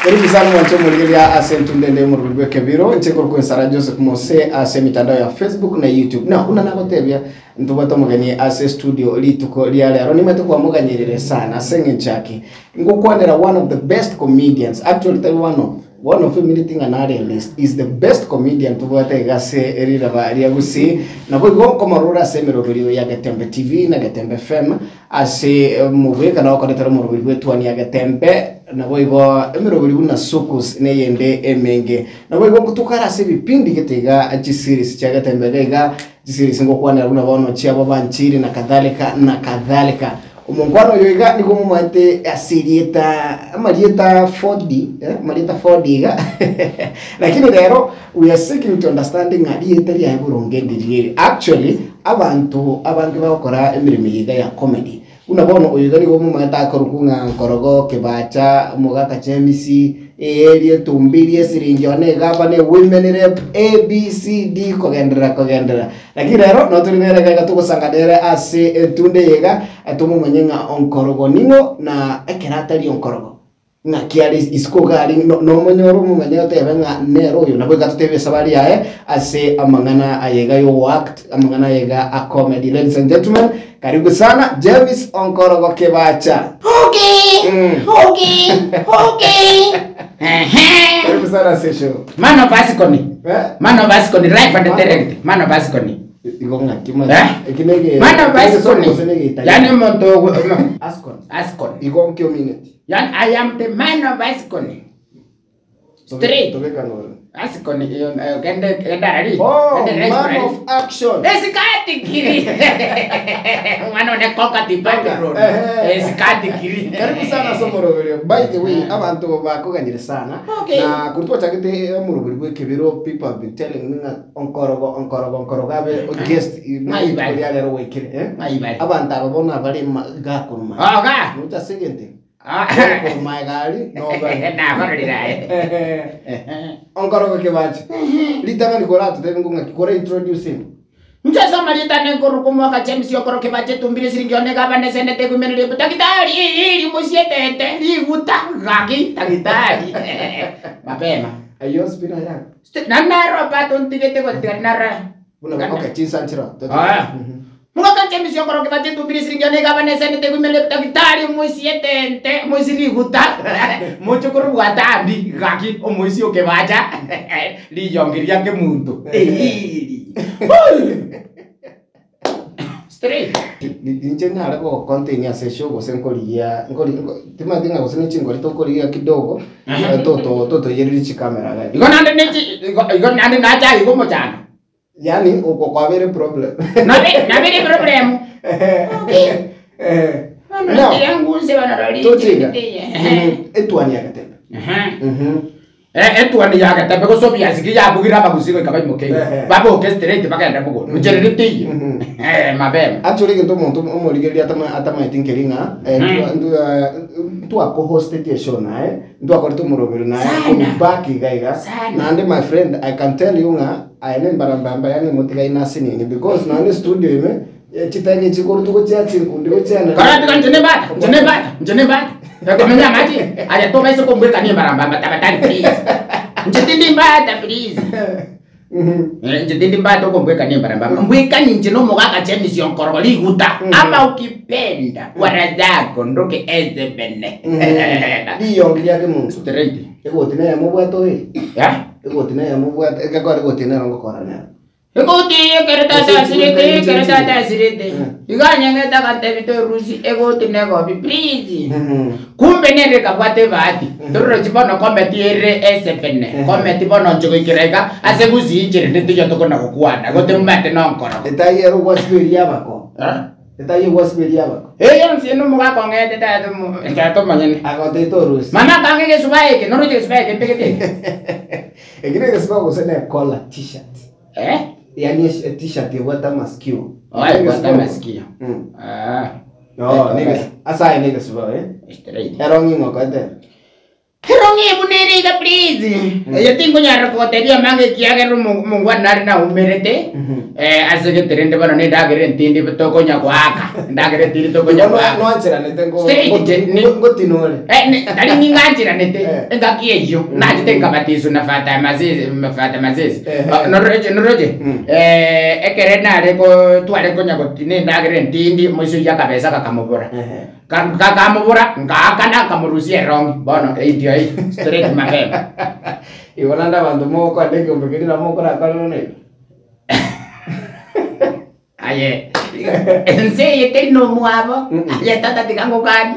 Karibu sana mwancho mligelia asentundende murugwe kebiro nchekoro kwa Sara Joseph Mose ase mitandao ya Facebook na YouTube. Na una nagotebya ntubato mugani ase studio lituko lya lero nimeto kwa muganyirire sana senge nchaki. Ngokwanera one of the best comedians, actually the one of him meeting an list is the best comedian to vote gase erira ba riagusi na boy go komarura semero video ya Gatembe TV na Gatembe FM ase movie kana okoretera mu rubiri rwetwani ya Gatembe na boy go emero biri na sukus ne yende emenge na boy go kutukara ase bipindi getega achi series cha Gatembe gega series ngo kwana runa bono chiabo banchiri na kadhalika umungwano yoiga niko mumate asirieta marieta 4D marieta 4D ga lakini rero we are seeking to understanding arieta ya burongendiriye actually abantu bakora emirimo yiga ya comedy unabona uyiga niko mumate akarukunga nkorogo kebacha mugaka chemisi area tumbirie sirinjone gabane women rep ABCD kogendera lakini rero no tulinere gaga tugosanganere ase tunde yega atumu mwenyenga onkorogo ningo na ekeratari onkorogo na kiari isko gari no monyoro mumenya tebenga nero yo nabwo gatutebe sabari yae ase amangana ayega yo act amangana ayega a comedy. Ladies and gentlemen, karibu sana James Onkorogo Kebacha. Okay. Karibu sana session. Man of Asconi. Man of Asconi, right and direct. Man of Asconi. Igonga kima. Ekinege. Man of Asconi. Yani monto Ascon. Igonga kyo minute. Yani I am the man of Asconi. Straight. Asconi. Gende oh, man of action. Esikati kiri. Mano ne koka tipaka road. Esikati kiri. Karibu sana somoro. By the way, abantu bakoganyire sana. Na kurutwa chagete murugwe kebiro people have been telling me onkorogo abe guest Maibali lero wekire Maibali abantu ababona bari gakuruma. Oga. Muta segente. Oh my God, no na horrida. Onkorogo Kebacha. Litama Nicola to ngunga kikora introducing. Mchasa marita nenkoro kumwaka James Onkorogo Kebacha tumbiri siringione gabane senete kumenere takitari ili musiete liuta gaki takitari. Mapema. Ayo spina ya. Nanaro paton tigete ko tinara. Una okay chinsa nchira. Mwaka James Onkorogo Kebacha tumbiri siringione gabane senete kumenere takitari musiete musiliuta. Mucho kuru bwatambi gaki omuisi Kebacha. Liyongiria ke muntu. Straight. Ninje nara ko content ya session go senkoliya ngoli tima dinga go sene chingoli to koliya kidogo to yeriri chikamera ga Igo nande nacha igo mochana. Yani uko kwa very problem. Na very problem. Okay. No. Yangu se banarali. Tochiga. Etwani ya Gatembe. Etwani ya Gatembe ko sobi yaziki ya bugira bagusigo ikabai mokei. Babo ke straight bakenda mugo. Mucheriti. Mabema. Actually ngento muntu omoligeria atama itinkelinga ndu co-host the show nae ndu akorito murobero nae kubaki gaiga nande my friend I can tell you nga aine mbarambamba yani mutiga inasi nini because nande studio ime chitange chikoro tuko chachi ndiko chana karati kanjene bata yakomenya maji aya toba iso kombweka ni mbarambamba tabatani please njitindi mbata please njitindi mbata kombweka ni mbarambamba mbweka ninje no mogaka James Onkorogo liguta ama ukipenda warazako ndoke ezebene liyongiria ke muntu straight egotine ya mubwato ya egotine ya mubwato egakore egotine rongo korana Ekoti kereta sirete. Iganya ngeta kantebito rusi egoti nego please. Kumbe nende kabwate bati. Ndoro chibono kometi ere S7. Kometi bono njogo ikirega aseguzi injire nditiyo tokona kokwana. Gote mumate nonkoro. Etayero wasbiria bako. Etaye wasbiria bako. Yonsi no muga kongete tato manyene. Agote to rusi. Mana kangege subaye no roje subaye pekete. Egine subago sene collar t-shirt. Yani t-shirt yewata maskio. Yewata maskio. No, niggas. Asai niggas bro, Straight. Erongi ngokate. Herongi buneri ka please. Yatingo nyara ko tebia mange kiage ru mungwa nari na umerete. Asege terende bana ne dagere ntindi betoko nya kwaka. Dagere tindi toko nya kwaka. No anchira nete ngo ngotinore. Tali nginganchira nete ngakie yo. Na jite ngabatizo na fata mazezi. Noroje. Ekere na re ko twale ko nya ko tine dagere ntindi moiso ya kabeza kakamubora. Kakamubora ngakana kamurusie rong. Bono idio straight mapema. Iwananda bantu mo kwa ndege umbekeni na mo kwa kalo ne. Aye. Ense yete no muabo. Aye tata tikango kani.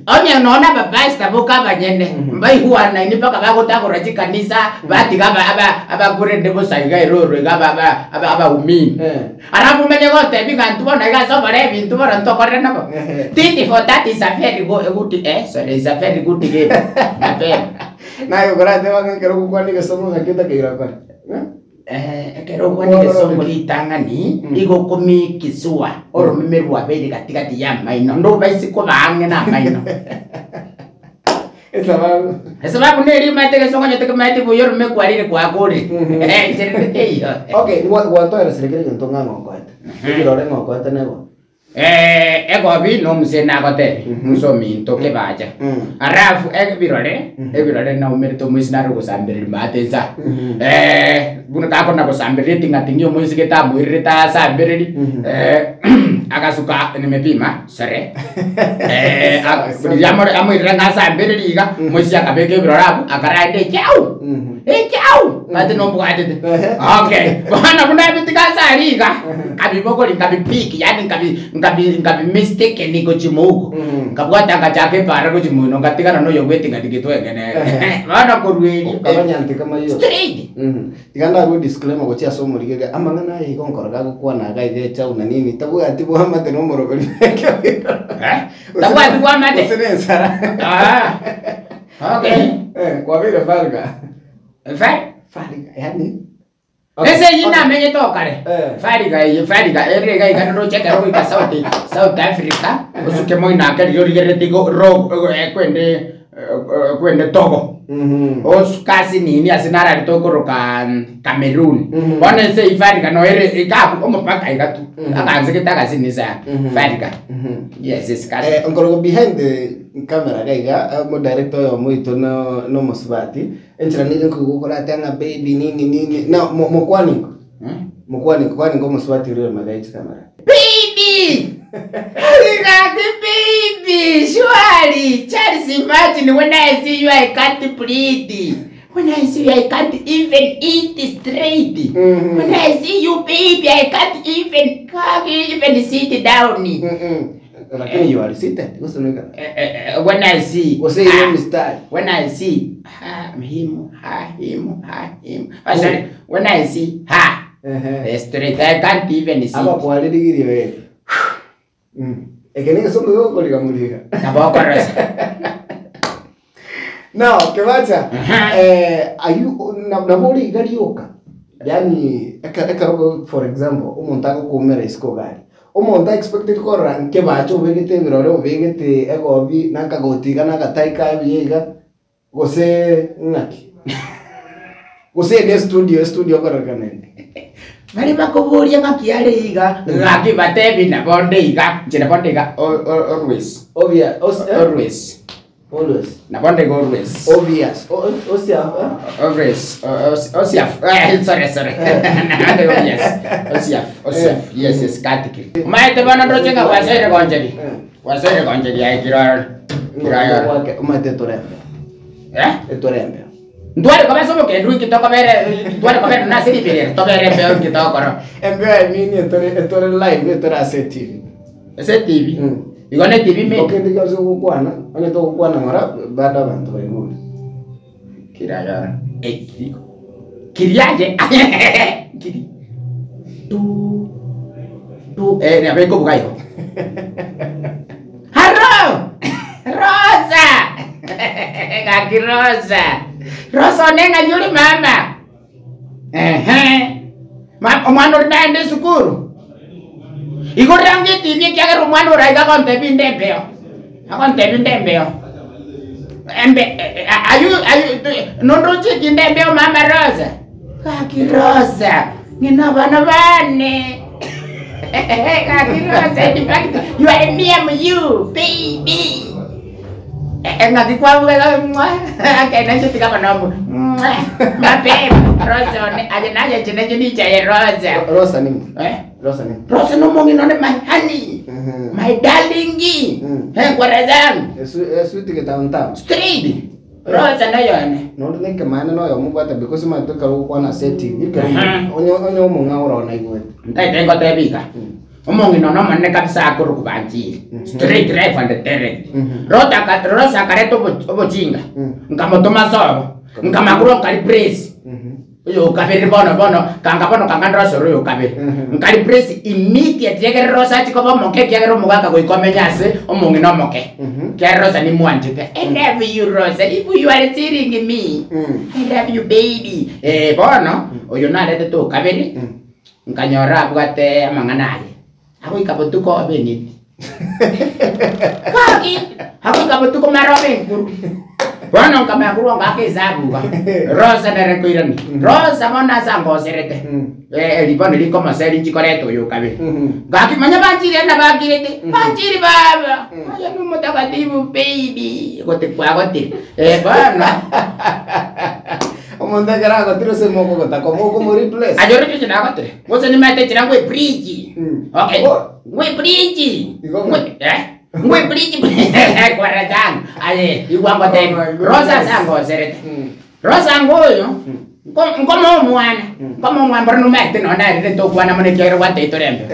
Onya nona baba staboka banyene. Mbai huwa na ini paka bako tako raji kanisa. Bati kaba aba kure ndebo saiga iroro kaba aba umini. Arabu menye gote binga ntubo na ga so bare bintu bara ntokore nako. Titi for that is a very good sorry is a very good game. Mapema. Na yo gara dewa ngero kukwani ke somo ngakita ke ira kwa. Ekero kwani ke somo litangani igo komi kisua oro memerwa beli katikati ya maino ndo baisi ko bange na maino. Sababu neri mate ke songo nyote kemati buyor me kwarire kwa kore. Cherete iyo. Okay, wato era selekere ntonga ngokwata. Ikirore ngokwata nebo. Ego bi no musena gote musomi ntoke baja. Arafu ebirore na umerito musina ro sambiri mateza. Buna ka kona ko sambiri tingatingi omusi keta muirita sambiri. Akasuka nimepima sare. Yamore amuirira nga sambiri iga musi akabeke birora akarande chau. Chau. Mate no bwatete. Okay. Bana buna bitika sariga. Kabiboko likabipiki yani ngabi mistake niko chimuko kabwata ngachake para ko chimuno ngatika no yo gweti ngatikito engene bana ko rweli kabanyante kama hiyo straight iganda go disclaimer go tia somo ligega amangana yi konkora ga kwa na ga ide chau na nini tabu ati bo amate no moro beli tabu ati bo amate sara okay kwa vile farga yani ese yina menye tokare fariga erega igano cheka ro ika South Africa usuke moina akari yori geretigo ro kwende Togo oskasi nini asinara Togo ro Cameroon one se fariga no ere ikapu omopaka igatu akanze kitaka sinisa fariga yes is kali ngoro behind the camera gaiga mo director yo muito no mosbati entra nini kugukora tanga baby nini na mokwani kwani ngo mosbati ro magaiti camera baby baby surely Charles imagine when I see you I can't breathe. When I see you, I can't even eat straight. When I see you, baby, I can't even sit down. Lakini you are seated. When I see, when I see him. Oh, sorry. When I see straight, I can't even see. Aba kwa digiri we. Ekeni somo yo koliga muliga. Tabokorosa. Now, Kevacha, are you nabori gari yoka? Yani, for example, umonta ko kumera isko gari. Umonta expected ko ran Kevacha vegete virore vegete ego vi naka gotiga naka taika viega gose ngaki. Gose ne studio ko rakane. Mari makoboria ngakiare iga ngaki batebi na bonde iga jina bonde iga always na bonde go always obvious sorry na obvious yes katiki maite bana rojenga wasere konjeli ai kirar umate torembe torembe Duare come sono che lui che tocca bere duare come na seri bere to bere be che to koro embe mini ettore live ettore asetivi igone TV me okay ndiga zo kukwana ane to kukwana mara baada bantu baiguni kiraya kiriaje kiri tu ne abeko bugayo Hello Rosa Kaki Rosa nenga yuri mama omwana uri naende sukuru ikorange TV kiagera omwana uraiga akontebi ndembeo Embe ayu nondo chikinde embe mama Rosa. Kaki Rosa. Ngina bana bane. Kaki Rosa in fact you are me and you baby. Ngati kwa mwa akaenda chitika panombo. Mapema Rosa ajenaje chine cha Rosa. Rosa nini? Rosa nini? Rosa no mongi none my honey. My darling. Kwa razangu. Sweet ke downtown. Straight. Rosa na yone. No ndike mana no yo mugwata because ma to karo kwa na setting. Onyo munga ora na iwe. Ndai tengo tebika. Omongi no manne kabisa akuru kubanji. Straight drive and direct. Rosa kareto obojinga. Nkamotoma sobo. Nkamakuru kali praise. Yo kabiri bono kanga Rosa yo kabiri. Nkali praise immediate yake Rosa chikoba moke yake ro mugaka ko ikomenyase omongi no moke. Ke Rosa ni mwanjike. I love you Rosa. If you are cheating me. I love you baby. Bono oyo nalete to kabiri. Nkanyora bwate amanganaye. Ako ikabutuko abenit. Kaki, ako ikabutuko marobe guru. Bono kama guru ngake zabu. Rosa na rekoirani. Rosa mona sango serete. Libone liko maseri chikoreto yo kabe. Ngaki manya banjiri na bagirete. Banjiri baba. Aya no mutakatifu baby. Gote kwa gote. Bono. Omonda kara ko tiro se moko ko ta ko mo replace. Ajoro tu china ko tre. Mo se ni mate china ko bridge. Okay. We bridge. We bridge. Kwa razang. Ale, iwa ko te. Rosa sango seret. Rosa ngoyo. Ngomo mwana. Ngomo mwana bernu mate no na ri to kwa na mane kero wa te to rembe.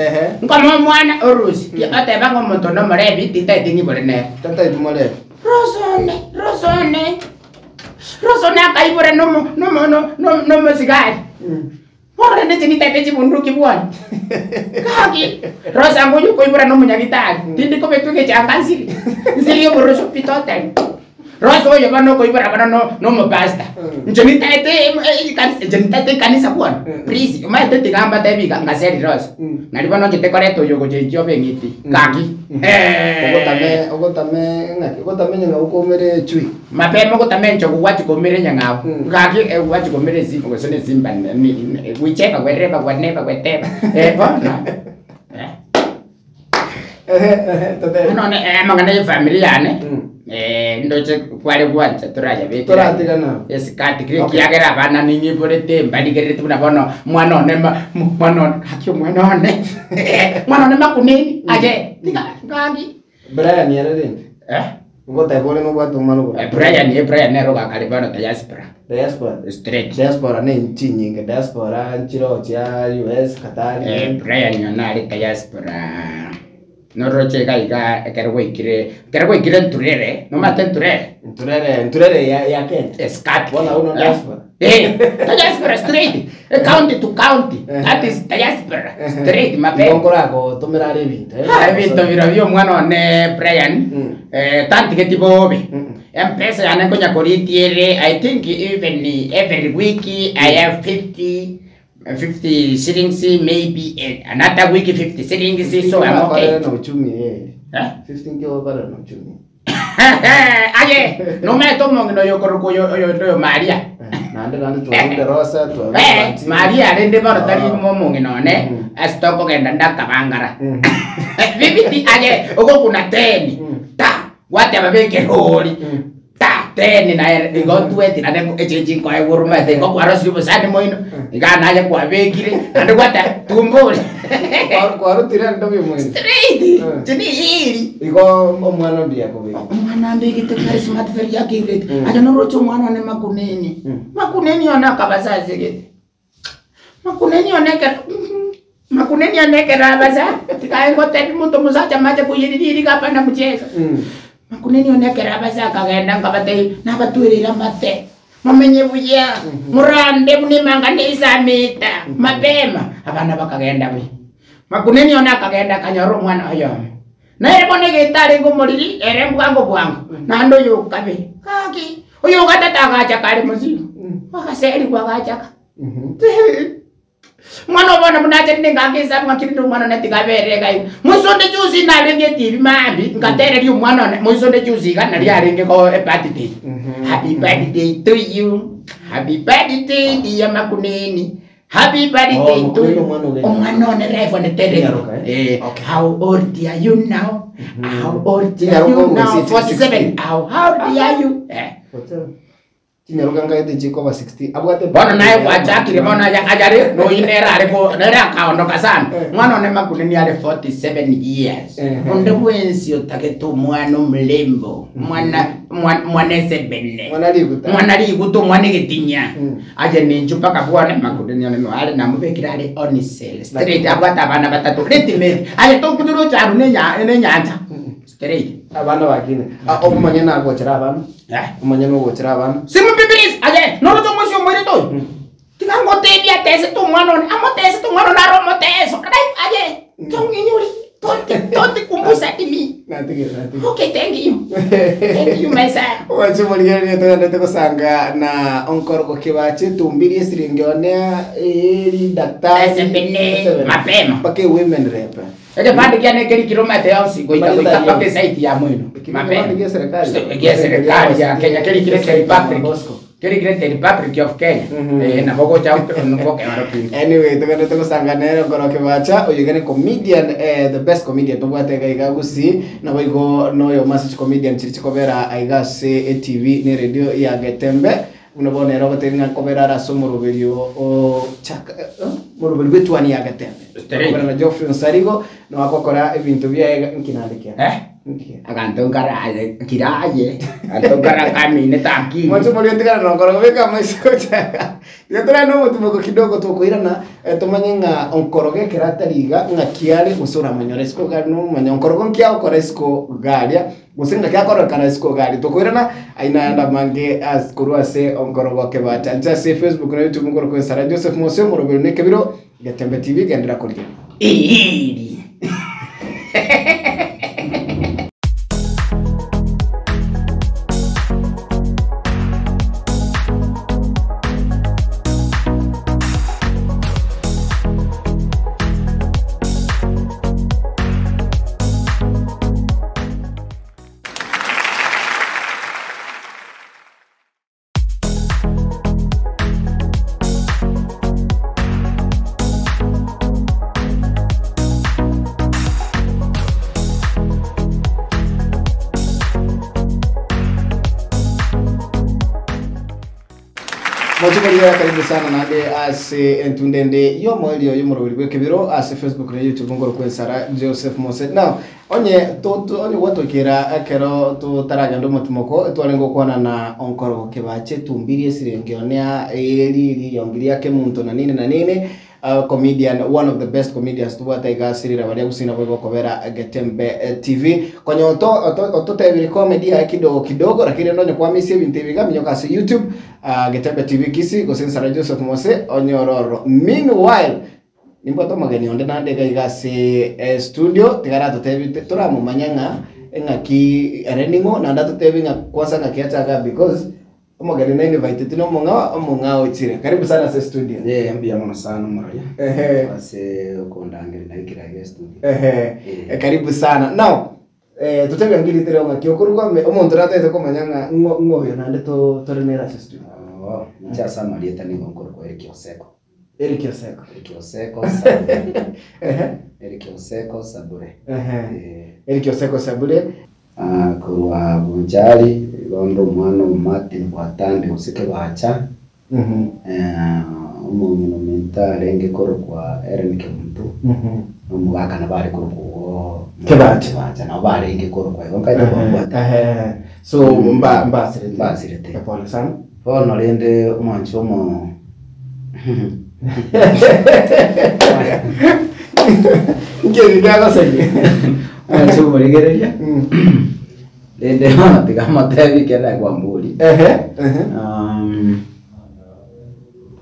Ngomo mwana orusi. Ki ate ba ngomo to no mare bi ti te tingi bore ne. Tata itu mole. Rosone. Rosona kaibura no sigari. Ora ne tini tete chibunduki bwana. Kaki. Rosa ngoyu koibura no munyagitari. Tindi ko betu ke changansiri. Nsiri yo boroso pitote. Rosa yo bano koibura bano no mabasta. Njeni tete kanisa bwana. Please, ma tete gamba tebi ngaseri Rosa. Naliba no jete koreto yo gojejo bengiti. Kaki. Ogo tame nyanga ukomere chui. Mapema ko tame njoku wati komere nyanga. Kaki wati komere zipo ko sone zimba ni wicheka wereba waneba weteba. Bona. No ne mangane familia ne. Ndoche kwale kwanza turaja beke. Torati kana. Esikati kiyagera bana ninyi bore temba digere tuna bono mwana hakyo mwana makuneni aje ngagi Brian yare dente. Ngo tai bole no batu mano. Brian ne roga kalibano diaspora. Straight. Diaspora ne nchinyinga diaspora nchiro cha US Qatar. Brian yonari diaspora. No roche kaiga kerwe turere no maten turere ya ken escat wala uno diaspora diaspora straight county to county that is diaspora straight mape ngora ko tomerare vinto vinto viravio mwana ne Brian tanti che tipo obi empesa yana konya koritiere I think even every week I have 50 shillings, maybe another week 50 shillings, so I'm okay. No chumi, 15 kilo para no chumi. Aye, no me tomo no yo corro yo Maria. Nande tu de Rosa tu. Maria rende bar tali momo no ne. Astoko ke ndanda kabangara. Vivi aye, ogo kuna teni. Ta, wate babeke hori. Teni na igo tueti na deko echenjin kwa uruma de ko kwaros libo sane moino igana ya kwa begire ande kwata tumbole kwaro tira ndo byo moino straight tini iri igo omwana ndia ko be omwana mbiki te charisma te feria kire aja no rocho mwana ne makuneni ona kabasaze gete makuneni oneke rabaza tikai ngote muto musacha maje kuyiriri kapanda mchezo makuneni onekera basa kagenda ngabate nabatwirira mate mamenye buya murande munimanga neisamita mapema abana bakagenda bwe makuneni onakagenda kanyoro mwana ayo na erebone getari ngomoriri erembwango bwango nando yukabe kaki uyo gatata gacha kali muzimu wakaseri kwa gacha Mwana bona munache ndingakisa mwakiri ndo mwana netikabere kai. Musonde juzi na renge TV mabi ngatere ri mwana musonde juzi kana ri arenge ko birthday. Happy birthday to you. Happy birthday dear Makuneni. Happy birthday to you. Mwana one revo ne tere. How old are you now? How old are you now? 47. How old are you? Tinyaruka ngaite chiko ba 60 abwate bona naye kwachakire bona yakajari no inera ariko nera kaondoka sana mwana one Makuneni ale 47 years onde wensi otake to mwana mlembo mwana sebene mwana liguto mwana getinya aje ninjupa kabwana Makuneni ono ale namubekira ale onisel straight abata bana batatu retime ale to kuduro charu nyanja straight abana bakine omumanya nago chira abana umanya no chira abana simu bibiris aje no to mosho mwere to tikango tebia tese to mwana amotese to mwana na romoteso kadai aje tonginyuri tonti kumbusa timi nati okay thank you my son wacho muligere to ndete kusanga na onkorgo kibache tumbiri siringonea eri daktari sebene mapema pake women rep ede pande kiane keri kilomita ya usiku itakuwa pake site ya mwino mapema ya serikali ya Kenya keri kile Republic of Kenya na bogo cha ngoke marapi anyway to kusanga ngoro kibacha uyigene comedian the best comedian to bwate ga gusi na boigo noyo message comedian chirichikobera aigase TV ni radio ya Getembe unabona ero batenga kobera raso muruberio o chaka muruberio betwani ya Getembe kobera na Geoffrey Nsarigo no akokora ebintu bya nkinandike agantongara kiraje antongara kamine tanki mwanzo mulio tikana nongoro beka maisocha yatara no mutumo kidogo tukoirana tumanyenga onkoroge kiratariga ngakiare usura manyoresko garno manyonkorogo nkia okoresko garia musinga kya kora karasko gari tukoirana aina anda mange as kuruase onkorogo kebata nja se Facebook na YouTube ngoro ko Sara Joseph Mose murobero nekebiro Getembe TV gendera kurya Mochikolia karibu sana nande ase entundende yo moyo yo murobiri kebiro ase Facebook na YouTube ngoro ko Sara Joseph Mose now onye onye wato kira akero to taraga ndo mutumoko twalengo kwana na onkoro kebache tumbiri sirengionea eri yongiria ke muntu na nini comedian, one of the best comedians to what I got sirira bali usina bwo kobera Getembe TV konyo to tebiri comedy kidogo lakini ndo kwa misi bintu biga minyoka se YouTube Getembe TV kisi ko Sara Joseph Mose onyororo meanwhile nimbo to mageni onde nande ga se studio tigara to tebi turamu manyanga engaki reningo na ndato tebi nga kwanza ngakiacha because magari na invite tino monga ochire karibu sana se studio mbia mwana sana moroya base ukondangire na ikira studio karibu sana now tutebe ngiri tero ngakiokurwa omuntu ratete ko manyanga ngoyo nande to renera se studio cha sana lieta ni ngoro ko Eric Oseko Sabure Eric Oseko Sabure kurwa bunjali bondo mwana Martin Watande usike bacha umuntu mentale ngekoro kwa Eren Kemuntu umugaka na bari kuruko kebati bacha na bari ngekoro kwa nkaito kwa so mbasirete pole sana ono lende umwancho mo ngeri gaga senge acho muregereria lende wana piga matevi kenda kwa mbuli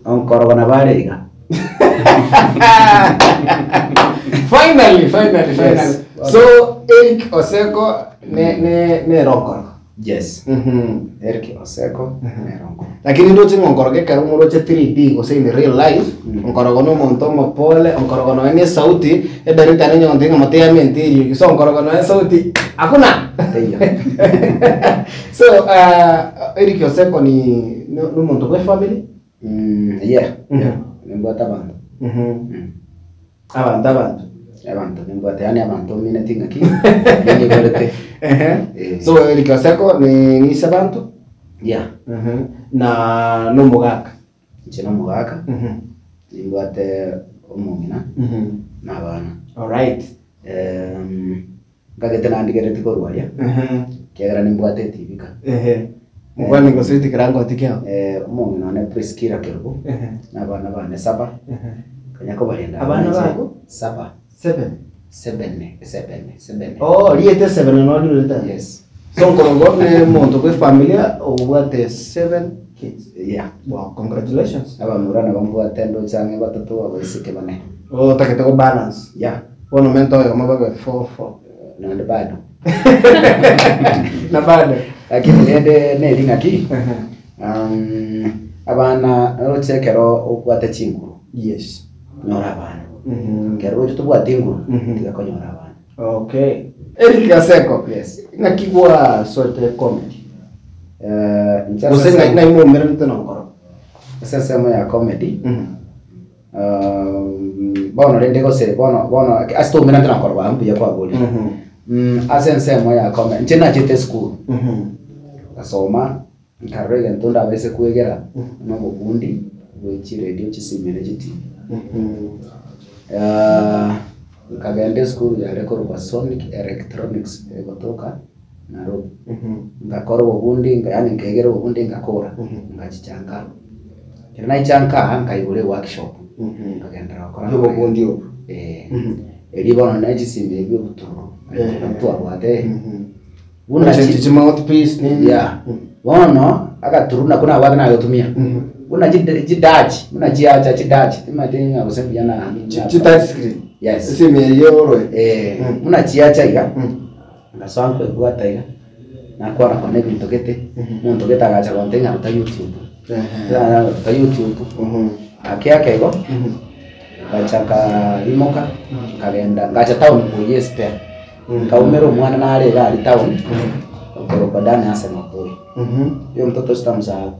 onkoro na barega finally so Eric Oseko ne rokoro Yes. Eric Oseko Nerongo. Lakini ndo ngongoroge karo muroche 3D gose in real life ngorogono monto mapole ngorogono ene sauti edari tane nyonde ngamatea mentiri so ngorogono ene sauti hakuna. So Eric Oseko ni no monto kwa family? Yeah. Nimbota bantu. Abantu nimbota yani abantu mine tinga ki. Ni gorete. So Eric Oseko ni sabantu? Yeah. Na no mugaka. Chino mugaka. Nimbate omumina. Na bana. All right. Ngagete nandigere tikorwaria. Kegera nimbate tibika. Mwani ngositi kirango tikao. Omumina ne Priskira Kerubo. Na bana bane saba. Kanyako barenda. Abana bako? Saba. 7. Oh, liete 7 no liete. Yes. So ngorogo ne monto kwa familia obwate 7 kids. Yeah. Wow, congratulations. Aba murana bambwate ndo change batatu abasike bane. Oh, takete ko balance. Yeah. Kwa momento yo mababe 4. Na ndo bado. Na bado. Lakini ne linga ki. Abana rochekero obwate chinguru. Yes. Nyora bana. Kero tu bwate inguru. Tikakonyora bana. Okay. Eric Oseko. Yes. Nakigwa sote comedy. Sasa na imo mbere mtana ngoro. Sasa ya comedy. Bono rende ko se bono asto mena tana ngoro ba mpuya kwa goli. Asense ya comedy. Nchena chete school. Asoma nkarega ntonda bese kuegera no bundi wechi radio chisimere chiti. Nkagende school ya record Sonic Electronics kutoka Nairobi. Ngakora ubundi yani nkegera ubundi ngakora ngachichanga. Kirana ichanga ngaibure workshop. Ngagenda rakora ubundi ubu. Eri bono na chisimere by'ubuturo. Ntu abwate. Una chichi mouthpiece ni. Yeah. Bono akaturuna kuna abwate na yotumia. Una jidaji, una jiacha jidaji. Timatinga kusembiana touch screen. Yes. Sime yoro. Una jiacha iga. Ngaswangu ebwata iga. Na kwa na connect mtokete. Mtokete agacha content ata YouTube. Ta YouTube. Akia kego. Ngachaka imoka. Kagenda ngacha town ku yespe. Kaumero mwana na ale gali town. Okero badani asa mapoi. Yo mtoto stamza.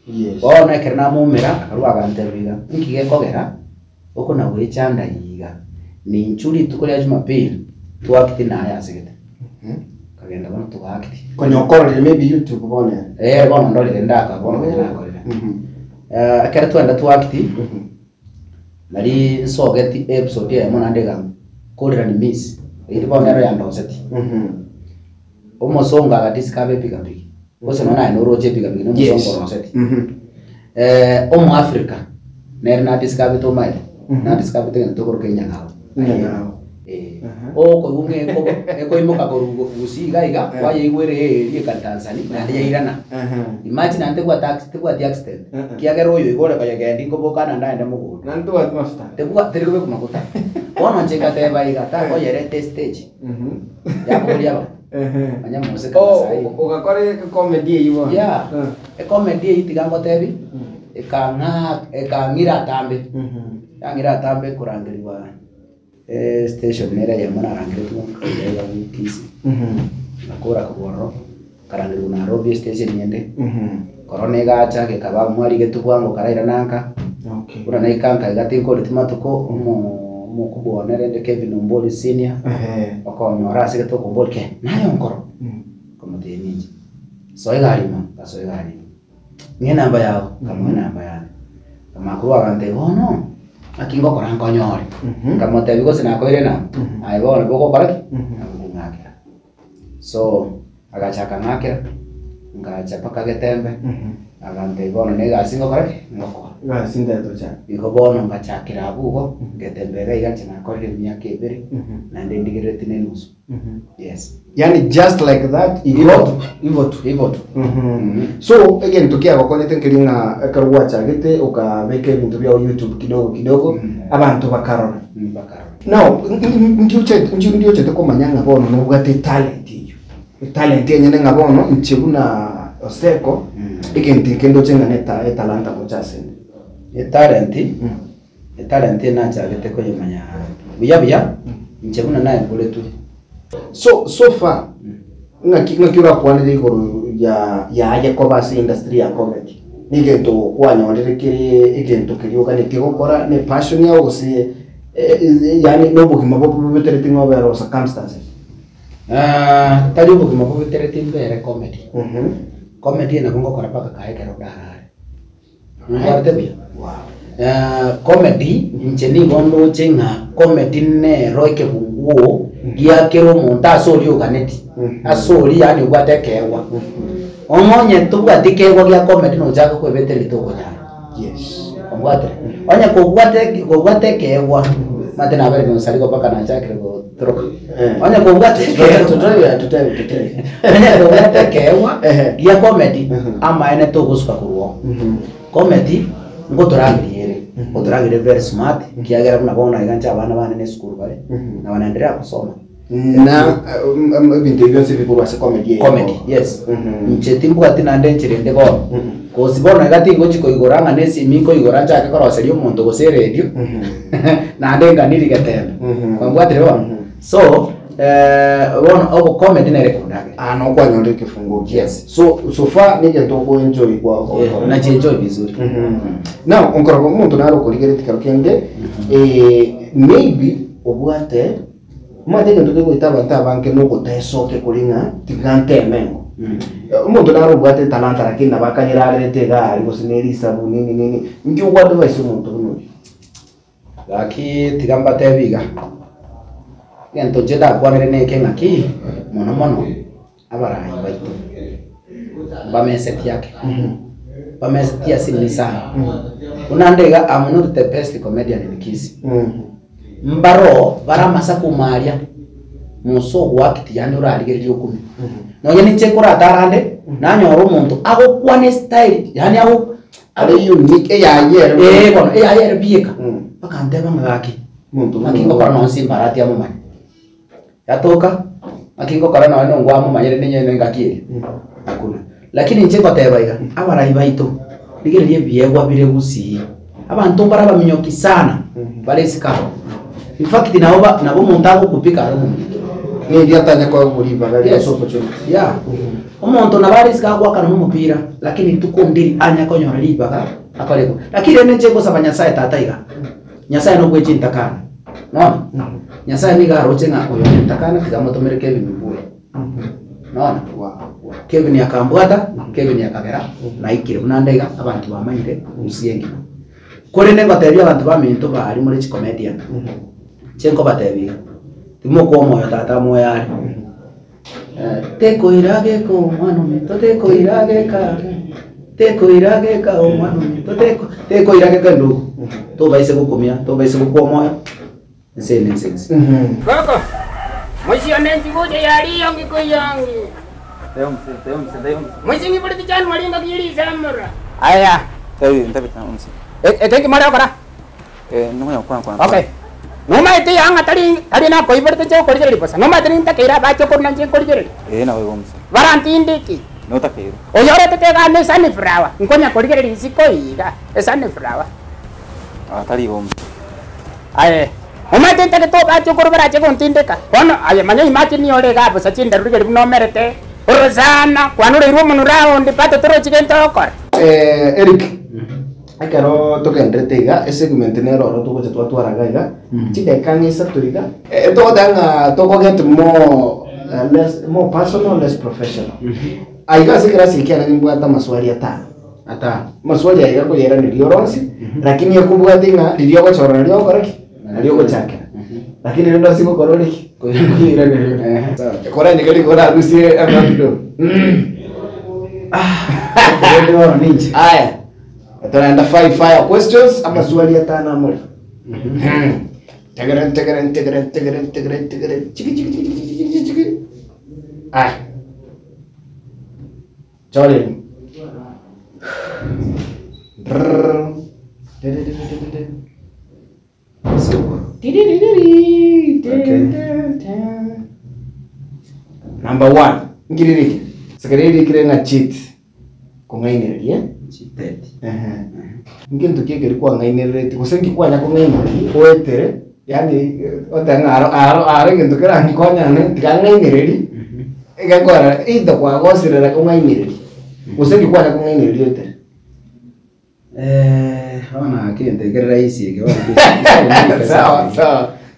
Yes. Bona kerna mumera akaruga ganterwiga. Nkige kogera. Uko na wechanda yiga. Ni nchuri tukolia Jumapili. Tuakiti na haya sigete. Kagenda bana tuakiti. Konyokora maybe YouTube bone. Bona ndoli ndaka bona kujana kolile. Akera tuenda tuakiti. Nari sogeti episode ya mona ndega kolira ni miss. Iri bona ya ndoseti. Omosonga gatiskabe pigapigi. Bose nona inoroje pigapigi no musongo roseti. Omo Africa. Nerna diskabe to mai. Na diskabe to tokoro Kenya ngao. Ko umwe ko imoka ko gusiga iga kwaye igwere eri ka Tanzania na yairana. Imagine ante kwa tax kwa accident. Kiagero yo igore ka yagendi ko bokana ndaenda mugo. Nantu at master. Tekwa teriko ku makuta. Ono cheka te baiga ta ko yere stage. Ya bolia ba. Anya musika sai. Ugakore comedy yiwo. Yeah. Comedy itigango tebi. Ekangira tambe. Yangira tambe kurangiriwa. Station nera ya mana rangire tu ya kisi. Nakora kuboro. Karangiriwa Nairobi station yende. Korone gacha ke kaba mwali getu kwango karaira nanka. Okay. Kuna naikanka igati ko litimatuko mu kubona rende Kevin Omboli senior. Okonyora sigeto ko bolke. Nayo nkoro. Como te ninja. Soy garima, soy garima. Ni namba yao, kama namba yao. Kama kuwa kante bono. Akingo koran konyori. Kama te bigo sina ko irena. Ai bono boko koraki. Ngakira. So agachaka ngakira. Ngacha paka getembe. Agante bono nega singo koraki. Ngoko. Ga sinda to cha. Iko bono ngachakira abugo. Getembe ga igachina ko ile myaka ibiri. Na ndendigire tinenusu. Yes. Yani just like that hivyo tu. So again tukia kwa konete nkiringa karwacha gete ukabeke bintu bya YouTube kidogo abantu bakarora. Now ndio chete ko manyanga bono no bwate talent iyo. talent yenye ngabono nchibuna oseko ikinti kendo chenga neta talanta kuchase talent na chagete ko yemanya buya nchibuna naye kule tu so far ngakira kwanire igoro ya ko basi industry ya comedy nigento kwanyondere kiri igento kirioka ne kigokora ne passion ya ose yani no bugima bwo buterete ngobero circumstances tali bugima bwo buterete mbere comedy comedy na kongo kora paka kaekero darare ngarte bia comedy ncheni gondo chenga comedy ne roike bunguo gia kero monta sori oganeti asori yani gwatekewa omonye tugatikegwa gia comedy no jaga ko beteri to konyana yes ongwate onya ko gwatekewa matena bere no sali ko paka na chakre go troka onya ko gwatekewa tutai onya ko gwatekewa gia comedy ama ene to gusuka kuruo comedy ngotoragire very smart kiagera kuna bona iganja abana bana ne school bale na wanaendelea kusoma na bintu byose bikuru ase comedy yes nchetimbu ati na ndenchire ndego ko sibona gati ngo chiko igoranga nesi miko igoranja akakora waserio muntu go radio na ndenga nili gatenda kwambwate lewa so one of comedy na record no kwa nyonde kifungo yes so far nije ndoko enjoy kwa na enjoy vizuri now onkoro muntu naro koligere tikaro maybe obwate mwate ndo tego itaba tabanke no gotesoke kulinga tigante mengo muntu naro obwate talanta lakini nabakanyira tega ari gosineri sabu nini ngi what advice muntu no laki tigamba tebiga gento jeda kwanere neke ngaki mono abarayi baitu bameseti yake bameseti ya sini sana unandega I'm not the best comedian in Kisi mbaro baramasa kumaria muso wakiti yani urarigeri yokumi no yeni chekora tarande nanyoro muntu ago kwane style yani ago ale unique ya yere kono ya yere bieka bakandeba ngaki muntu makingo kora no simbarati amumani yatoka makingo kora no no ngwa amumanyere nenye ngakire akuna lakini nje kotebaiga abarayi baitu rigererie biegwa bire gusi abantu baraba minyoki sana bale sikaro in fact nabo montago kupika aro ni ndia tanya kwa kulipa gari soko choni ya omuntu nabari sikagwa kana mupira lakini tukondiri anya konyora libaga akoleko lakini ene nje go sabanya sai tataiga nyasaye no gwechi ntakana no nyasaye ni garo chenga oyo ntakana kigamotomere Kevin Mbue no Kevin yakambwata Kevin yakagera na ikire unandaiga abantu bamanyire usiyengi kore nengo tebya abantu baminto bari muri comedian chenko batebya timo ko moyo tata moya teko irage ko mwana mito teko irage ka mwana mito teko irage ka ndugu to baise gukumia to baise gukoma nsense koko mwisi onenti guje yari yangi ko yangi Tayom. Mwisi ngi pudi chan malinga kiri samura. Aya. Tapi umsi. Thank you mara kara. Nungu yang kurang. Okay. Noma itu yang tadi na koi berde cau kori jadi pasang. Noma tadi tak kira baca kori nanti kori jadi. Na umsi. Waranti indiki. No tak kira. Oh ya orang tega ane sana frawa. Engkau kori jadi si koi ka. Sana frawa. Tadi umsi. Aya. Noma itu tak tu baca kori beraca kori tindeka. Kono aya mana imagine ni oleh ka pasal cinta dulu jadi no merete. Rosana, quando le rumo no round di pato toro chicken tokor. Eric. Akaro to kendretega ese segment ne ro to ko to araga iga. Chide kan isa turiga. To danga to ko get more personal, less professional. Aiga sikira sikia na mbwata maswali ata maswali aiga ko yera ni ronsi lakini yakubwa dinga ndio ko chora ndio ko raki ndio ko chake. Lakini ndio siko korori. Kuira ni kora ni kali kora rusi amando. Ndio ninja. Aya. Tunaenda fire questions ama swali ya tano moja. Tegeran. Chiki. Ah. Jolly. Number 1. Ngiriri. Sakariri kire na cheat. Kungaineri eh? Cheated. Ngintu kigeri kwa ngaineri kusengi kwa nyako ngaineri oetere yani otanga aro ngintu kira ngikonya ne ngaineri igakora ida kwa gosirera kungaineri kusengi kwa nyako ngaineri oetere ona kintegerera isi ke sawa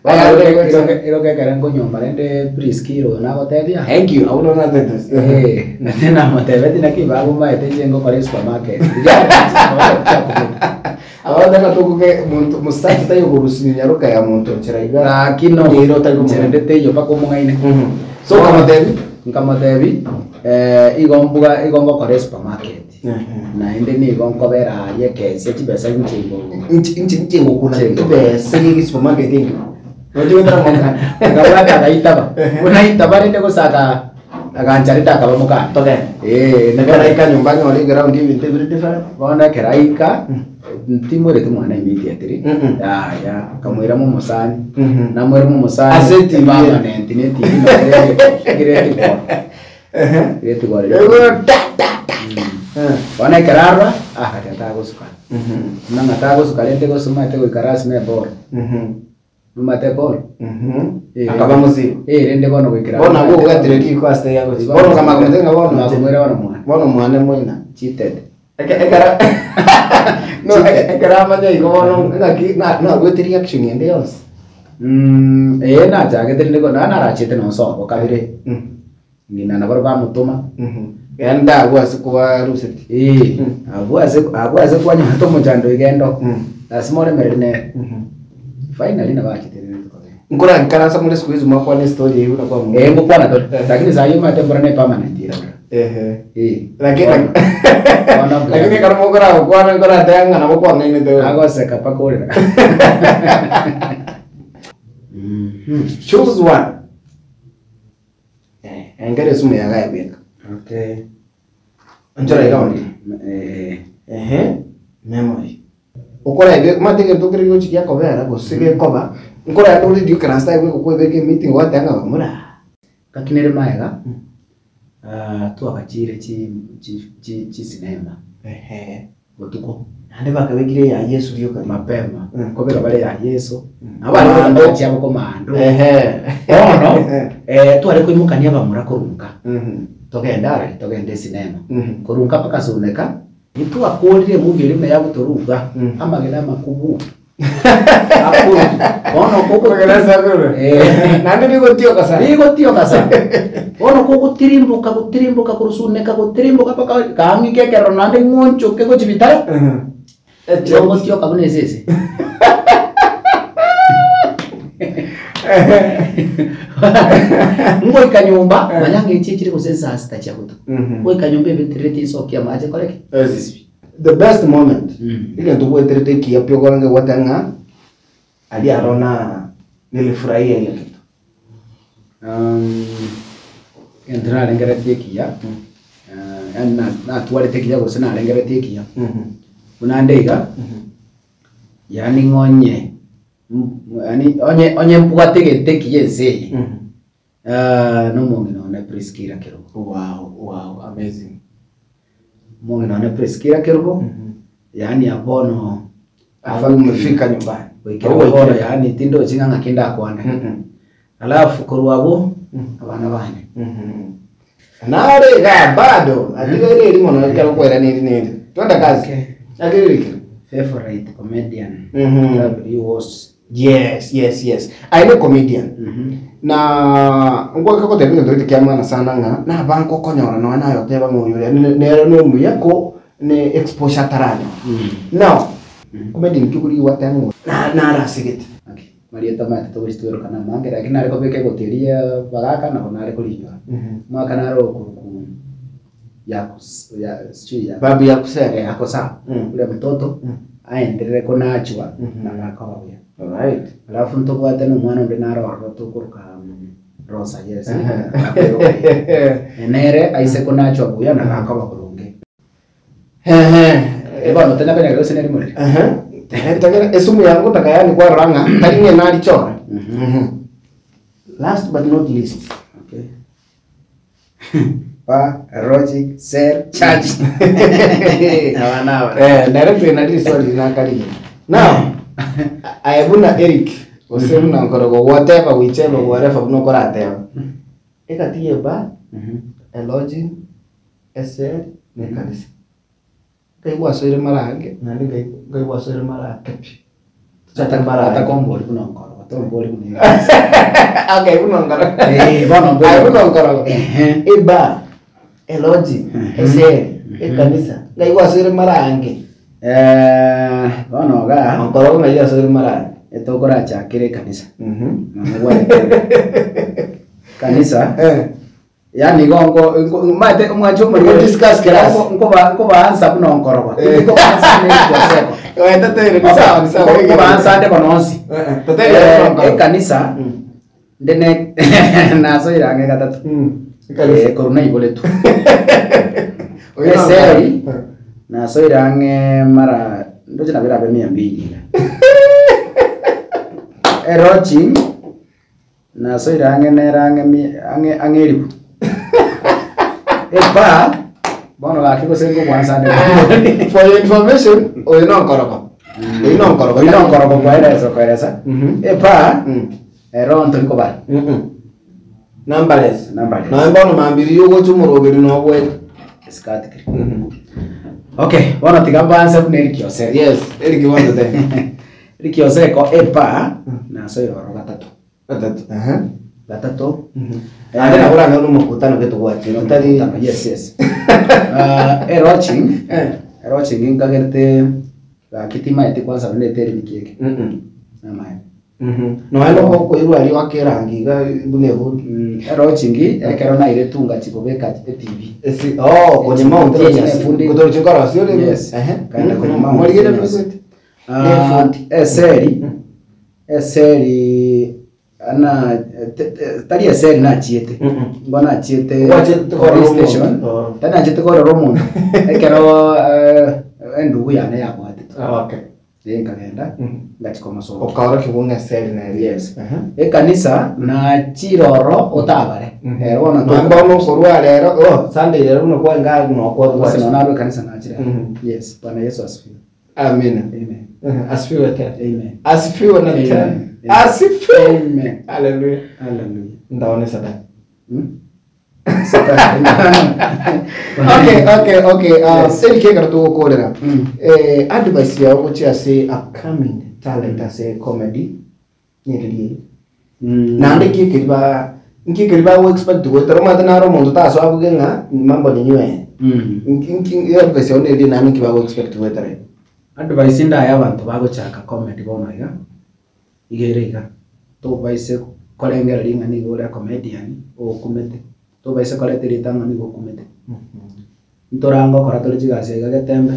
ero ke karango nyomba rende briskiro na gotebia thank you auno na tetes na tena matebeti na kibago maete jengo pale supermarket awanda na tukuke muntu mustaki tayo kurusinya nyaruka ya muntu chiraiga lakino ndiro tayo mcherendete yo pako mungaine so kama tebi igongo kore supermarket na ende ni igongo bera yekesi chibesa inchingo kuna tibesa yiki supermarket ingi Wajib entra monga. Ngabula ka itaba. Una itaba rende ko saka agancarita ka bamuka. Toke. Negara ika nyumbani oli ground hivi integrity different. Bona keraika timure tumwana immediately. Ya kamwira mu musani. Na mwira mu musani. Aseti baba nenti neti no gireti ko. Gireti ko. Bona kerarwa akatata gusuka. Nanga tago suka lente ko suma te ko karasi me bor. Numate bol. Akaba musi. Rende bono kwikira. Bona go gatire ki kwa stay yako. Bono kama kumenga bono. Makumwira bono mwana. Bono mwana moina. Cheated. Ekara. No, ekara manya iko bono ngaki na gwetiri reaction yende yos. Na jage tende ko na rachete no so ko kabire. Nina na barba mutuma. Yanda agwase kwa ruseti. Agwase kwa nyato mujando igendo. Asimore merine. Finally na baki tena ngora nkarasa mule siku hizo mwa ni story hiyo na kwa mungu ngopana to lakini saa hiyo matembora na permanent ira lakini kama ngora kwa ngora tanga na kwa ngine to agose kapakore choose one engare sume ya gae beka okay njora ikaoni memory ukora ibe matenge tukiri yo chikia kobera gusige koba ngora ya nuri dio krasta ibe kukwebeke meeting watanga bamura kakinere maega tu abachire chi sinema gotuko ande bakabekire ya Yesu dio kama mapema kobera bale ya Yesu abali ndo chiamo komando ono tu ari kuimukania bamura korunka togende sinema korunka paka suneka itu akolire movie rimwe ya gutoruga amagena makubu akuru ono koko gereza bero nande bigo tio kasa ono koko tirimbuka kurusuneka gutirimbuka paka kamike kero nande ngoncho keko chibitara jongo tio kabune sese ngo ikanyumba manyange ichikire kusensa asta chakuto ngo ikanyumba betreti sokia maje koreke the best moment ile ndo betreti kia pio korange watanga ali arona nilifurahia ile kitu entra lengere tekia na tuwale tekia go sana lengere tekia unandega yani ngonye yani onye mpugate kiyense no mongino na preskira kero wow amazing mongino na preskira kero yani abono afa umefika nyumbani wikero yani tindo chinganga kinda kwana alafu koruabo abana bane nare ga bado adigere limo na kero kwera nini twenda kazi adirike favorite comedian was Yes. I know comedian. Na ngwa kako tebe ndo tikiama na sana nga na banko konyora no na yote ba mu yule ne mu yako ne exposure tarani. Now comedian kikuri watangu na rasigit. Okay. Maria tamate to wistero kana mangera kinare ko beke goteria bagaka na konare ko liyo. Mwaka naro ku ya sijui ya babu ya kusema akosa ule mtoto aendelee kunachwa na nakawia. Alright. Alafu ntobwate no mwana ndi naro tukuruka rosa yes. Enere aise kunachwa buya na nakaba kurunge. Bano tena bene rose neri muri. Tagara esumu yangu takayani kwa ranga taringe nali chora. Last but not least. Okay. Pa Logic Ser Church. Directly na this story na kali. Now, ayabuna Eric, osemu na nkorogo whatever whichever whatever no korate. Ekatie ba, elogi, eser, ne kanisa. Kai wasore marange, na ndi kai wasore marange. Sata marange. Ata kombori kuna nkoro, ata kombori kuna. Okay, uno nkoro. Bono bono. Ay uno nkoro. Eba, elogi, eser, kanisa. Kai wasore marange. Bono ga. Nkoro na ya wasore marange. Eto kora chakire kanisa. Kanisa. Yani gongo mate mwacho mwe discuss class. Nko baanza buno nkoroba. Nko baanza ne koseko. Oenda tere ni sawa. Nko baanza nde kononsi. Tere kanisa ndene naso irange gatatu. Koruna iboletu. Eseri naso irange mara ndoje na bira be 200. Erochi naso irange nerange angelibu. Epa bono laki ko sengo kwanza nde. For your information, oyino nkoroba. Oyino nkoroba kwa eleza. Epa eronto liko ba. Numberless. Na mbono mambiri yugo tumurogeri no bwe. Skatikiri. Okay, bono tigambanza kuneri kyose. Yes, Eric wanda te. Rikiose ko epa naso iroro gatatu. Gatatu. Ande na bora no mukutano ketu kwachi. Tari Yes. Eroching ingagerte kitima eti kwanza nde teri nikieke. Namai. No hano ko iru ali wakerangi ga buneho. Eroching ekero na ile tunga chikobeka TV. Kwenye mount Kenya. Kutoro chikora sio le. Yes. Kaenda kwenye mount. Mwaligedo mzuri. Eseri ana tari eseri na chiete mbona chiete police station tana chiete ko romo ekero endugu yane yakwate Okay. Kagenda ngachiko masomo Okara kibunga eseri na. Yes. Kanisa na chiroro otabare wona to mbono korwa lero Sunday lero no kwa nga no kwa sino nabe kanisa na chira. Yes, Bwana Yesu asifiwe. Amen. Asifiwe tena. Amen. Asifiwe na tena. Asifiwe. Amen. Hallelujah. Hallelujah. Ndaone sadaka. Okay. Seri kega to kolera. Advice ya uchi ase upcoming talent ase comedy. Nyeri. Na ndiki kiriba we expect to tero madana ro mondo taso abugenga mambo ni nywe. Nki advice ya oneli na nki ba we expect to tere. Advice nda ya bantu bagochaka comedy bono iga igerega to baise kolengera ringa ni gore comedian o kumete to baise kolete ritanga ni go kumete ntorango kora tole chigase ga getembe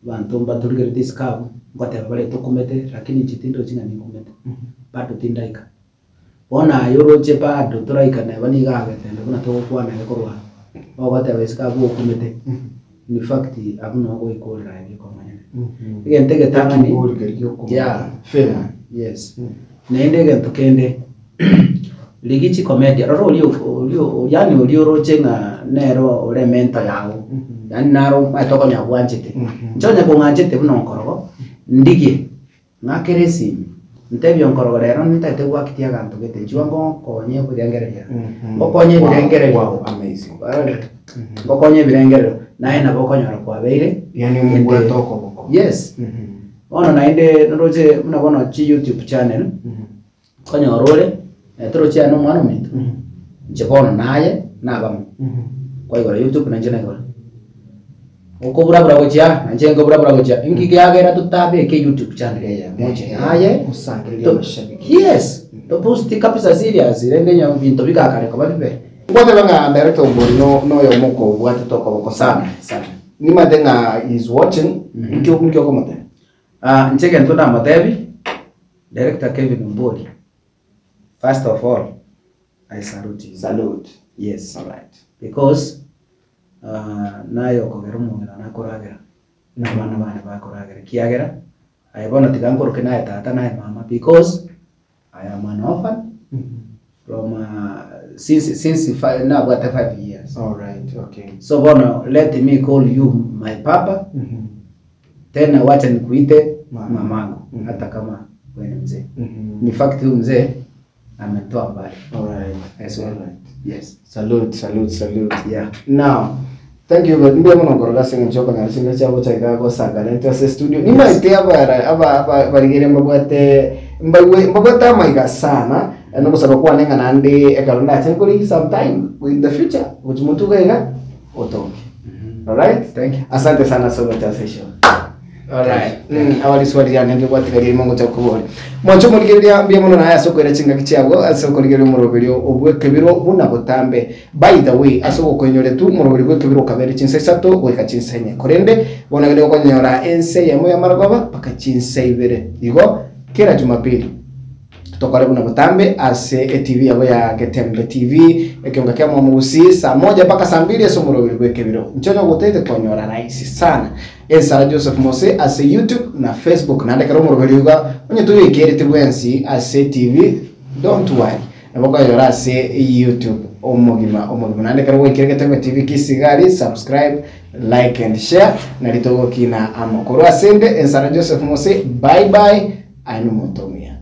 bantu mbaturigere discount ngote bale to kumete lakini chitindo chinga ni kumete bado tindaika bona yoro chepa ado toraika na bani ga getembe kuna to kwa na korwa o ngote baise ka go kumete in fact abuno go ikorera yiko manyene igente getanga ni yeah Fair. Yes. Nende gento kende ligichi comedy roro ulio yani ulio rochenga nero ore mento yawo yani naro matoko nya bwanchete nchonya ko nganchete buno nkorogo ndigie ngakeresi ntebyo nkorogo rero ntete gwakitia ganto gete chwango konye kurengereria okonye birengereria. Wow, amazing. Okonye birengereria naye nabo konyora kwa beire Yani mungu atoko boko. Yes. Ono naende nroje mnabona chi YouTube channel. Konyorole troche ano mwana mito. Nchebono naye nabamu. Kwa hiyo YouTube na njena ngora. Uko burabura gocha, njengo burabura gocha. Ingi gyagera tutabe ke YouTube channel ya moche. Naye Usangilia mashabiki. Yes. To post kabisa serious. Rengenya bintu bikakare kwa bibe. Ngote banga director mbori no yo moko bwate toko boko sana. Ni madenga is watching. Nkyo komate. Ncheke ntunda matebi director Kevin Mbori. First of all, I salute you. Salute. Yes. All right. Because nayo kogerumo na koragera na bana bakoragera kiagera ayibona tigankoroke naye tata naye mama because I am an orphan from since now about 5 years. All right, okay. So bono, let me call you my papa. Tena wacha nikuite mamangu hata kama wewe ni mzee. Ni fact huyu mzee ametoa mbali. All right. Yes, all right. Yes. Salute. Yeah. Now, thank you very much for organizing njoka na singa chabo cha go sanga na studio. Ni maite aba barigere mbagwata maiga sana. No kusaba kwa nenga nande ekalonda chenkoli sometime in the future which muntu gaiga otoke. All right? Thank you. Asante sana somo cha session. Alright. Awali swali ya ndio kwatigari mongo cha kubona. Mwancho muligeria mbia muno na aya soko ira chinga kichabo asoko ligero muroberio obweke biro buna botambe. By the way asoko kwenyore tu muroberi bweke biro kabere chinsa sato gweka chinsa nye. Korende bona gele konyora ense ya moya maragoba paka chinsa ibere. Igo kila Jumapili tokore buna botambe ase TV yabo ya Getembe TV ekionga kya mwamusi saa 1 mpaka saa 2 aso muroberi bweke biro. Nchonya gutete konyora rahisi sana. Ensara Joseph Mose ase YouTube na Facebook na ndeka muroberi uga onye tuyo ikerete bwensi ase TV don't worry. Naboko yora ase YouTube omogima na ndeka ro ikerete Getembe TV kisigari subscribe like and share na litogo kina amokoro asende Ensara Joseph Mose bye bye anu motomia.